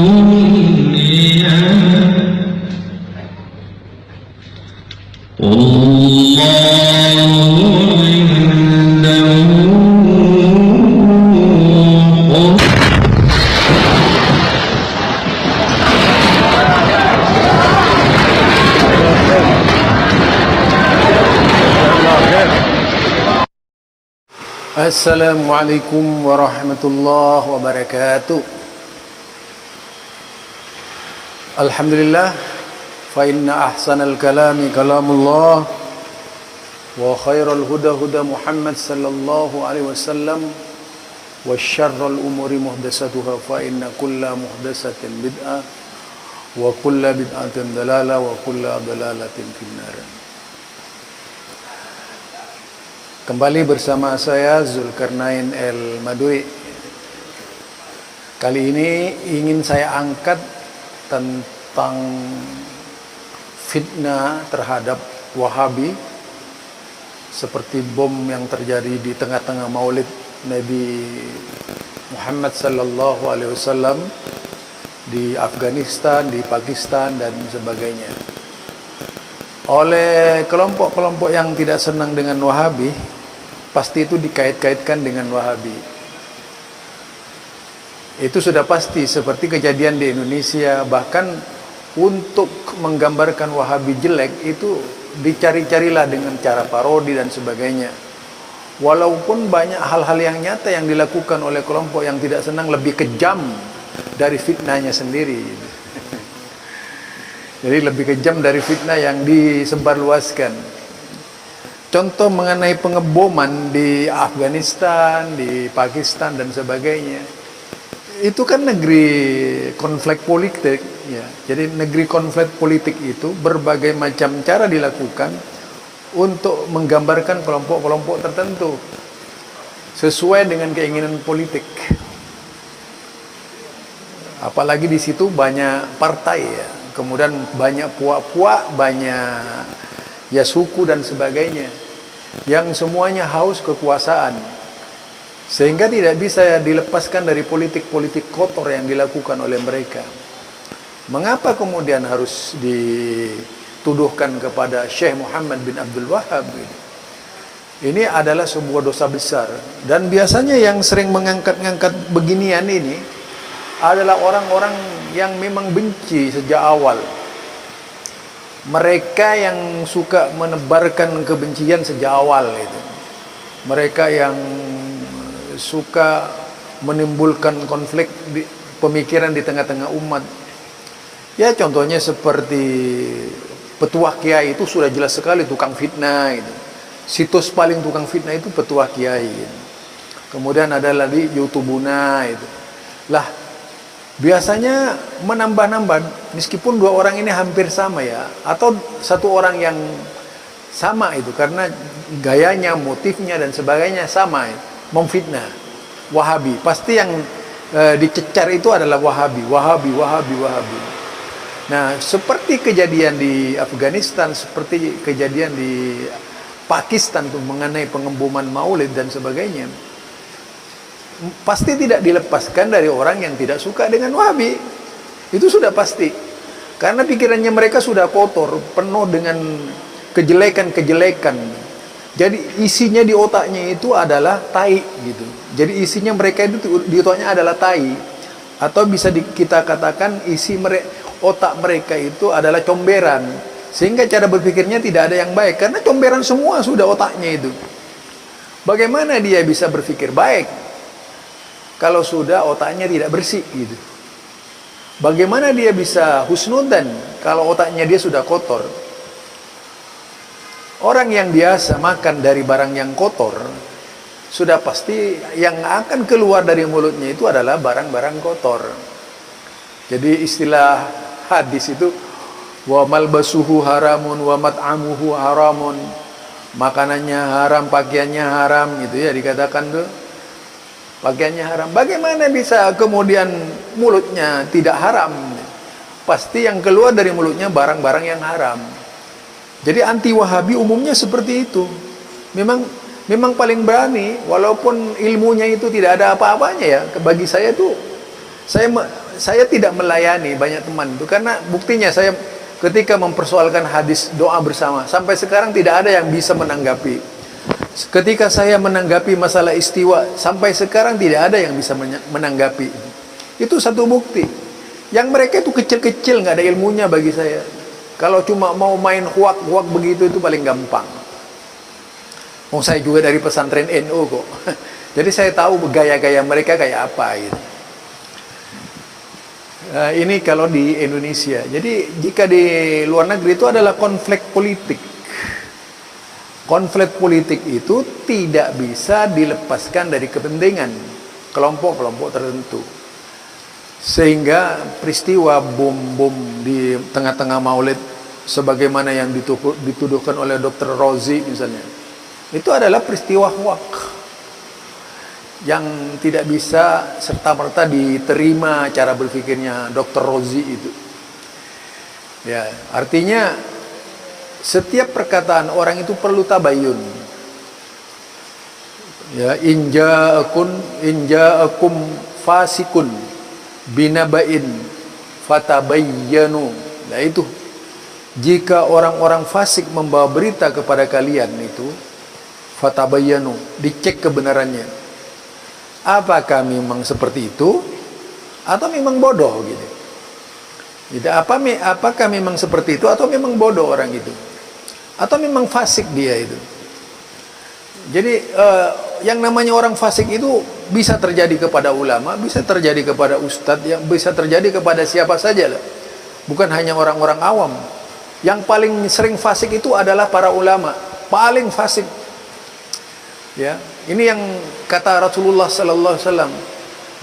الدنيا والله عنده Assalamualaikum warahmatullahi wabarakatuh. Alhamdulillah, fa inna ahsanal kalami kalamullah wa khairal huda huda Muhammad sallallahu alaihi wasallam wa syarrul umuri muhdatsatuha fa inna kulla muhdatsatin bid'ah wa kulla bid'atin dalalah wa kulla dalalatin finnar. Kembali bersama saya Zulkarnain El-Madui. Kali ini ingin saya angkat tentang fitnah terhadap Wahabi, seperti bom yang terjadi di tengah-tengah Maulid Nabi Muhammad sallallahu alaihi wasallam di Afghanistan, di Pakistan dan sebagainya. Oleh kelompok-kelompok yang tidak senang dengan Wahabi, pasti itu dikait-kaitkan dengan Wahabi. Itu sudah pasti, seperti kejadian di Indonesia. Bahkan untuk menggambarkan Wahabi jelek itu dicari-carilah dengan cara parodi dan sebagainya. Walaupun banyak hal-hal yang nyata yang dilakukan oleh kelompok yang tidak senang lebih kejam dari fitnahnya sendiri. Jadi lebih kejam dari fitnah yang disebarluaskan. Contoh mengenai pengeboman di Afghanistan, di Pakistan dan sebagainya. Itu kan negeri konflik politik, ya. Jadi negeri konflik politik itu berbagai macam cara dilakukan untuk menggambarkan kelompok-kelompok tertentu sesuai dengan keinginan politik. Apalagi di situ banyak partai, ya. Kemudian banyak puak-puak, banyak ya suku dan sebagainya, yang semuanya haus kekuasaan, sehingga tidak bisa dilepaskan dari politik-politik kotor yang dilakukan oleh mereka. Mengapa kemudian harus dituduhkan kepada Syekh Muhammad bin Abdul Wahhab? Ini adalah sebuah dosa besar, dan biasanya yang sering mengangkat-ngangkat beginian ini adalah orang-orang yang memang benci sejak awal. Mereka yang suka menebarkan kebencian sejak awal itu. Mereka yang suka menimbulkan konflik pemikiran di tengah-tengah umat. Ya, contohnya seperti petuah kiai itu sudah jelas sekali tukang fitnah itu. Situs paling tukang fitnah itu petuah kiai gitu. Kemudian ada lagi YouTubuna itu. Lah, biasanya menambah-nambah, meskipun dua orang ini hampir sama, ya, atau satu orang yang sama itu, karena gayanya, motifnya dan sebagainya sama, memfitnah Wahabi. Pasti yang dicecar itu adalah Wahabi. Nah, seperti kejadian di Afghanistan, seperti kejadian di Pakistan tuh mengenai pengeboman Maulid dan sebagainya, pasti tidak dilepaskan dari orang yang tidak suka dengan Wahabi. Itu sudah pasti, karena pikirannya mereka sudah kotor, penuh dengan kejelekan-kejelekan. Jadi isinya di otaknya itu adalah tai gitu. Jadi isinya mereka itu di otaknya adalah tai, atau bisa kita katakan isi otak mereka itu adalah comberan, sehingga cara berpikirnya tidak ada yang baik, karena comberan semua sudah otaknya itu. Bagaimana dia bisa berpikir baik kalau sudah otaknya tidak bersih gitu? Bagaimana dia bisa husnudzan kalau otaknya dia sudah kotor? Orang yang biasa makan dari barang yang kotor, sudah pasti yang akan keluar dari mulutnya itu adalah barang-barang kotor. Jadi istilah hadis itu, wa malbasuhu haramun wa mat'amuhu haramun. Makanannya haram, pakaiannya haram, gitu ya dikatakan tuh. Pakaiannya haram. Bagaimana bisa kemudian mulutnya tidak haram? Pasti yang keluar dari mulutnya barang-barang yang haram. Jadi anti Wahabi umumnya seperti itu. Memang paling berani, walaupun ilmunya itu tidak ada apa-apanya, ya. Bagi saya tuh, saya tidak melayani banyak teman itu karena buktinya saya ketika mempersoalkan hadis doa bersama sampai sekarang tidak ada yang bisa menanggapi. Ketika saya menanggapi masalah istiwa sampai sekarang tidak ada yang bisa menanggapi. Itu satu bukti. Yang mereka itu kecil-kecil, nggak ada ilmunya bagi saya. Kalau cuma mau main huak-huak begitu itu paling gampang. Oh, saya juga dari pesantren NU kok. Jadi saya tahu gaya-gaya mereka kayak apa gitu. Ini kalau di Indonesia. Jadi jika di luar negeri itu adalah konflik politik. Konflik politik itu tidak bisa dilepaskan dari kepentingan kelompok-kelompok tertentu. Sehingga peristiwa bom-bom di tengah-tengah Maulid sebagaimana yang dituduhkan oleh Dr. Rozi misalnya, itu adalah peristiwa hoak yang tidak bisa serta-merta diterima cara berpikirnya Dr. Rozi itu. Ya, artinya setiap perkataan orang itu perlu tabayun. Ya, inja'akum fasikun binaba'in fatabayyanu. Nah itu, jika orang-orang fasik membawa berita kepada kalian itu, fatabayyanu, dicek kebenarannya. Apakah memang seperti itu atau memang bodoh gitu. Jadi apakah memang seperti itu atau memang bodoh orang itu? Atau memang fasik dia itu? Jadi yang namanya orang fasik itu bisa terjadi kepada ulama, bisa terjadi kepada ustadz, yang bisa terjadi kepada siapa saja lah. Bukan hanya orang-orang awam. Yang paling sering fasik itu adalah para ulama, paling fasik. Ya, ini yang kata Rasulullah sallallahu alaihi wasallam.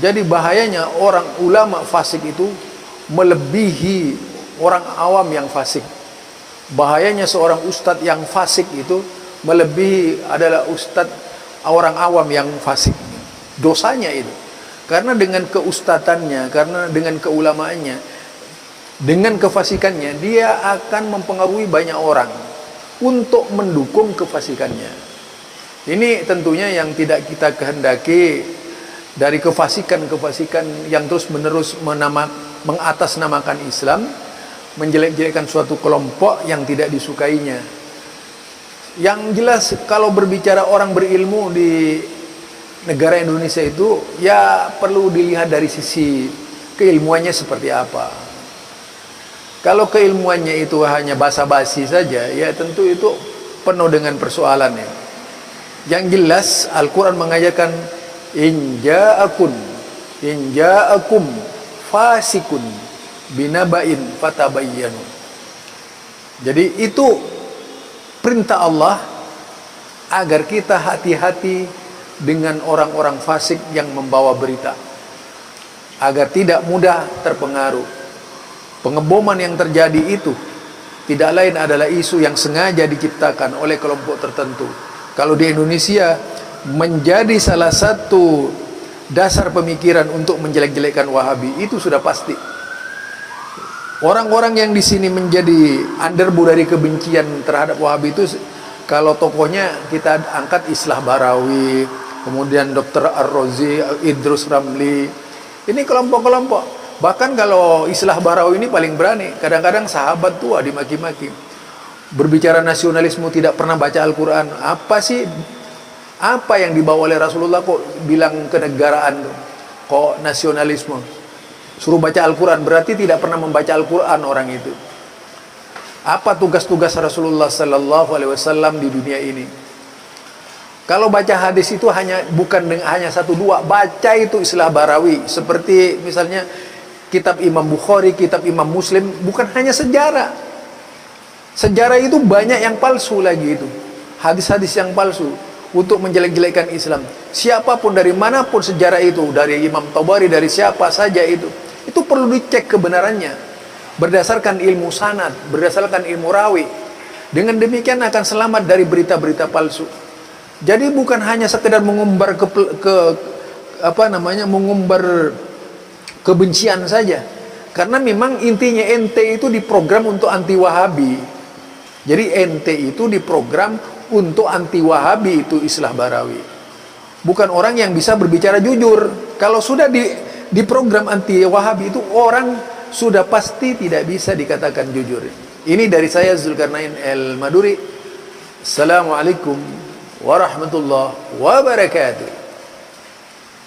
Jadi bahayanya orang ulama fasik itu melebihi orang awam yang fasik. Bahayanya seorang ustadz yang fasik itu melebihi adalah ustadz orang awam yang fasik. Dosanya itu. Karena dengan keustatannya, karena dengan keulamaannya, dengan kefasikannya, dia akan mempengaruhi banyak orang untuk mendukung kefasikannya. Ini tentunya yang tidak kita kehendaki dari kefasikan-kefasikan yang terus-menerus mengatasnamakan Islam, menjelek-jelekkan suatu kelompok yang tidak disukainya. Yang jelas kalau berbicara orang berilmu di negara Indonesia itu, ya perlu dilihat dari sisi keilmuannya seperti apa. Kalau keilmuannya itu hanya basa-basi saja, ya tentu itu penuh dengan persoalannya. Yang jelas Al-Quran mengajarkan in ja'akum fasikun binaba'in fatabayyanu. Jadi itu perintah Allah agar kita hati-hati dengan orang-orang fasik yang membawa berita, agar tidak mudah terpengaruh. Pengeboman yang terjadi itu tidak lain adalah isu yang sengaja diciptakan oleh kelompok tertentu. Kalau di Indonesia menjadi salah satu dasar pemikiran untuk menjelek-jelekkan Wahabi, itu sudah pasti. Orang-orang yang di sini menjadi underbu dari kebencian terhadap Wahabi itu, kalau tokohnya kita angkat Islah Barawi, kemudian Dr. Ar-Rozi, Idrus Ramli, ini kelompok-kelompok. Bahkan kalau Islah Barawi ini paling berani, kadang-kadang sahabat tua dimaki-maki. Berbicara nasionalisme, tidak pernah baca Al-Quran. Apa sih? Apa yang dibawa oleh Rasulullah kok bilang kenegaraan? Kok nasionalisme? Suruh baca Al-Quran, berarti tidak pernah membaca Al-Quran orang itu. Apa tugas-tugas Rasulullah Sallallahu Alaihi Wasallam di dunia ini? Kalau baca hadis itu bukan hanya satu dua, baca itu Islah Barawi. Seperti misalnya kitab Imam Bukhari, kitab Imam Muslim, bukan hanya sejarah. Sejarah itu banyak yang palsu lagi itu. Hadis-hadis yang palsu untuk menjelek-jelekkan Islam. Siapapun dari manapun sejarah itu, dari Imam Tabari, dari siapa saja itu perlu dicek kebenarannya berdasarkan ilmu sanad, berdasarkan ilmu rawi. Dengan demikian akan selamat dari berita-berita palsu. Jadi bukan hanya sekedar mengumbar mengumbar kebencian saja. Karena memang intinya ente itu diprogram untuk anti Wahabi. Jadi ente itu diprogram untuk anti Wahabi, itu Islah Barawi. Bukan orang yang bisa berbicara jujur. Kalau sudah Di program anti Wahabi itu orang sudah pasti tidak bisa dikatakan jujur. Ini dari saya Zulkarnain El Maduri. Assalamualaikum warahmatullahi wabarakatuh.